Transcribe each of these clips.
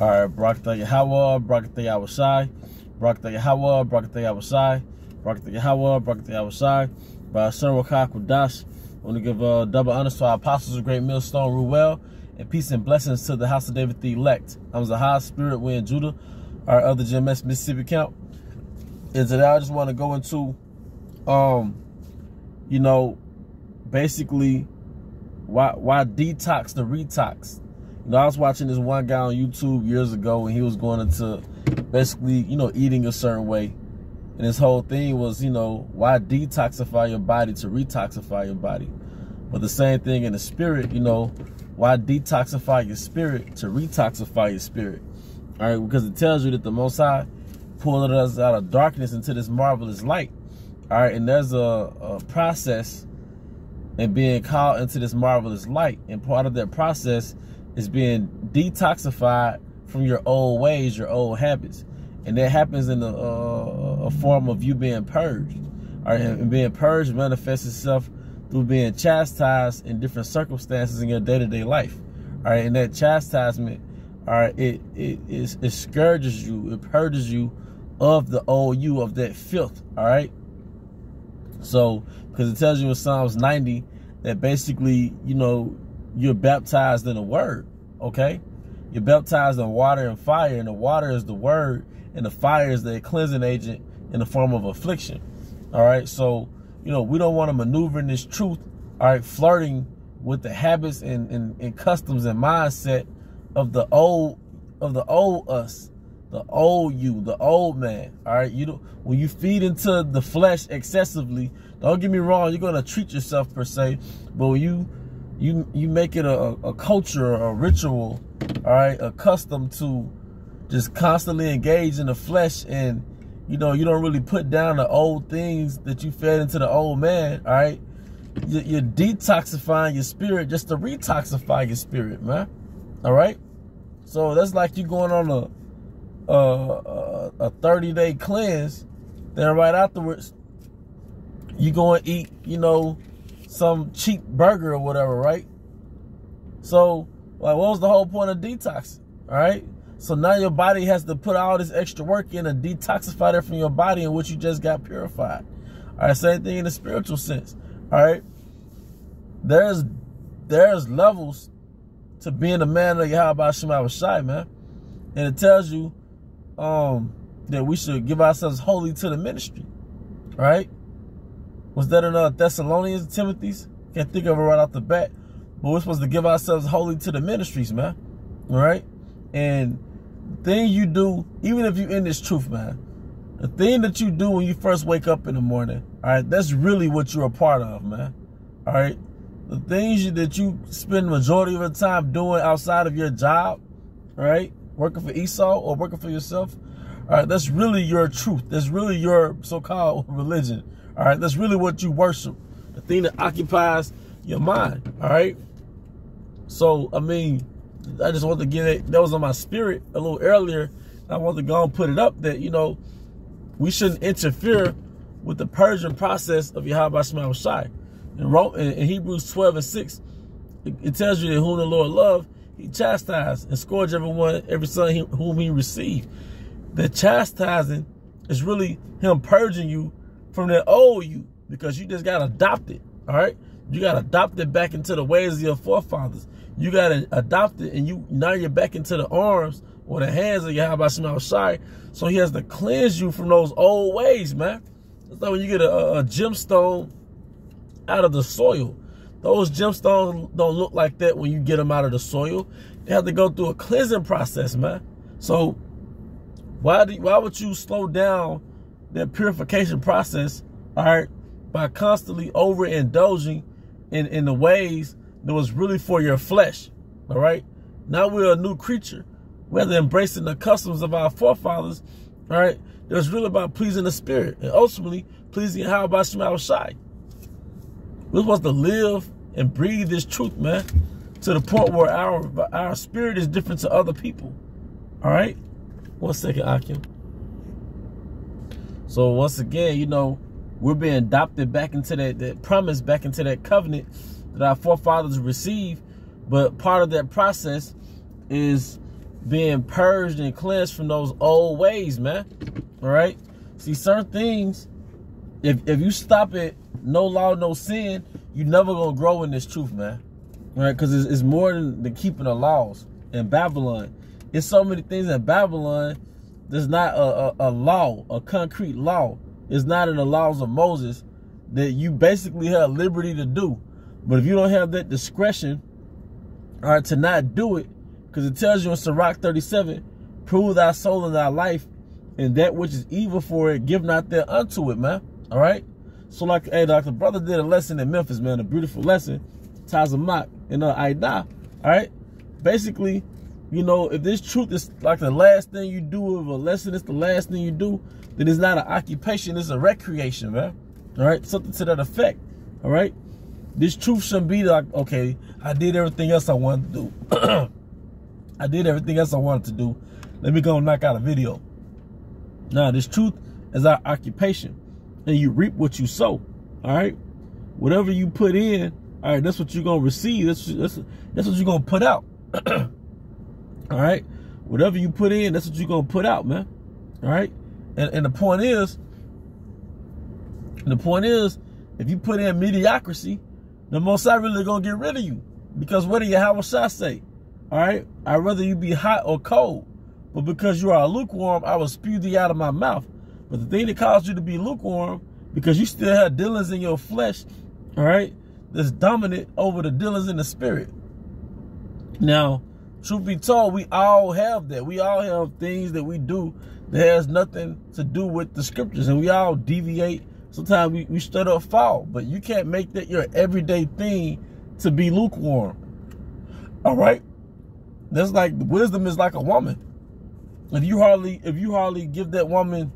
All right, Barakatah Yahweh, Barakatah Yahushai, Barakatah Yahweh, Barakatah Yahushai, Barakatah Yahweh, Barakatah Yahushai. By Hashem Rakah Kudash, I want to give double honors to our apostles of Great Millstone, Ruel, and peace and blessings to the house of David the elect. I'm Zahar Spirit, we in Judah, our other GMS Mississippi camp. And today I just want to go into, you know, basically why detox to retox. You know, I was watching this one guy on YouTube years ago, and he was going into basically, you know, eating a certain way. And his whole thing was, you know, why detoxify your body to retoxify your body? But the same thing in the spirit, you know, why detoxify your spirit to retoxify your spirit? All right, because it tells you that the Most High pulling us out of darkness into this marvelous light. All right, and there's a process in being called into this marvelous light. And part of that process is being detoxified from your old ways, your old habits. And that happens in a form of you being purged. All right, and being purged manifests itself through being chastised in different circumstances in your day-to-day life. All right, and that chastisement, all right, it scourges you, it purges you of the old you, of that filth. All right. So, because it tells you in Psalms 90 that basically, you know, you're baptized in the word. Okay, you're baptized in water and fire, and the water is the word, and the fire is the cleansing agent in the form of affliction. All right, so, you know, we don't want to maneuver in this truth, all right, flirting with the habits and customs and mindset of the old us, the old you, the old man. All right, when you feed into the flesh excessively, don't get me wrong, you're gonna treat yourself per se, but when you make it a culture, a ritual, all right, accustomed to just constantly engage in the flesh, and you know, you don't really put down the old things that you fed into the old man. All right, you're detoxifying your spirit just to retoxify your spirit, man. All right, so that's like you going on a 30-day cleanse, then right afterwards you go and eat, you know, some cheap burger or whatever, right? So, like, what was the whole point of detoxing? All right, so now your body has to put all this extra work in and detoxify that from your body in which you just got purified. All right, same thing in the spiritual sense. All right, there's levels to being a man of Yahweh Shema Shai, man. And it tells you that we should give ourselves wholly to the ministry. All right, was that in Thessalonians, Timothy's? Can't think of it right off the bat, but we're supposed to give ourselves wholly to the ministries, man. All right, and the thing you do, even if you're in this truth, man, the thing that you do when you first wake up in the morning, all right, that's really what you're a part of, man. All right, the things that you spend the majority of the time doing outside of your job, all right, working for Esau or working for yourself, all right, that's really your truth. That's really your so-called religion. All right, that's really what you worship, the thing that occupies your mind. All right, so I mean, I just want to get it. That was on my spirit a little earlier. I want to go and put it up that, you know, we shouldn't interfere with the purging process of Yahweh Shema Shai. In Hebrews 12:6, it tells you that whom the Lord loved, he chastised and scourged every son whom he received. The chastising is really him purging you from that old you, because you just got adopted. All right, you got adopted back into the ways of your forefathers. You got adopted, and now you're back into the arms or the hands of Yahweh Shema Shai. So he has to cleanse you from those old ways, man. It's like when you get a gemstone out of the soil. Those gemstones don't look like that when you get them out of the soil. They have to go through a cleansing process, man. So why would you slow down that purification process, all right, by constantly overindulging in the ways that was really for your flesh? All right, now we're a new creature. Whether embracing the customs of our forefathers, all right, it was really about pleasing the spirit and ultimately pleasing Yahweh Shema Shai. We're supposed to live and breathe this truth, man, to the point where our spirit is different to other people. All right, 1 second, Akim. So once again, you know, we're being adopted back into that promise, back into that covenant that our forefathers received. But part of that process is being purged and cleansed from those old ways, man. All right? See, certain things, if you stop at no law, no sin, you never going to grow in this truth, man. All right? Because it's more than keeping the laws in Babylon. It's so many things in Babylon. There's not a law, a concrete law. It's not in the laws of Moses that you basically have liberty to do. But if you don't have that discretion, all right, to not do it, because it tells you in Sirach 37, prove thy soul and thy life, and that which is evil for it, give not thereunto it, man. All right? So like, hey, like the brother did a lesson in Memphis, man, a beautiful lesson, Tazamak, and Aida, all right? Basically, you know, if this truth is like the last thing you do, if a lesson is the last thing you do, then it's not an occupation, it's a recreation, man. All right? Something to that effect, all right? This truth shouldn't be like, okay, I did everything else I wanted to do. I did everything else I wanted to do. Let me go and knock out a video. Now, this truth is our occupation. And you reap what you sow. All right? Whatever you put in, all right, that's what you're going to receive. That's what you're going to put out. All right? Whatever you put in, that's what you're going to put out, man. All right? And the point is, if you put in mediocrity, the Most High really going to get rid of you. Because what did Yahweh Shah say? All right? I'd rather you be hot or cold. But because you are lukewarm, I will spew thee out of my mouth. But the thing that caused you to be lukewarm, because you still have dealings in your flesh, all right, that's dominant over the dealings in the spirit. Now, truth be told, we all have that. We all have things that we do that has nothing to do with the scriptures. And we all deviate. Sometimes we straight up fall. But you can't make that your everyday thing to be lukewarm. All right? That's like, wisdom is like a woman. If you hardly give that woman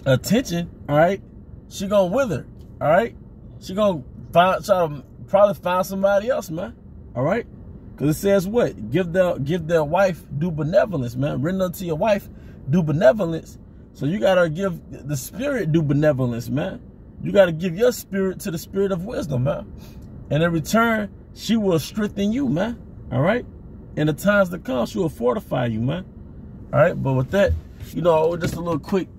attention, all right, she gonna wither, all right? She gonna try to probably find somebody else, man, all right? Because it says what? Give their wife due benevolence, man. Render unto your wife due benevolence. So you gotta give the spirit due benevolence, man. You gotta give your spirit to the spirit of wisdom, man. And in return, she will strengthen you, man, all right? In the times to come, she will fortify you, man. All right, but with that, you know, just a little quick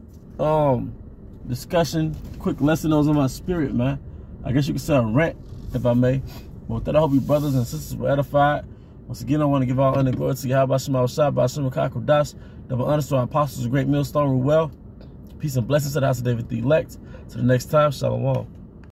discussion, quick lesson that was in my spirit, man. I guess you could say a rant, if I may. But with that, I hope you brothers and sisters were edified. Once again, I want to give all honor and glory to Yahweh Shema Shah, by Shema Kakodash, double honor to our apostles, a great millstone, rule well. Peace and blessings to the house of David the elect. Till the next time, shalom.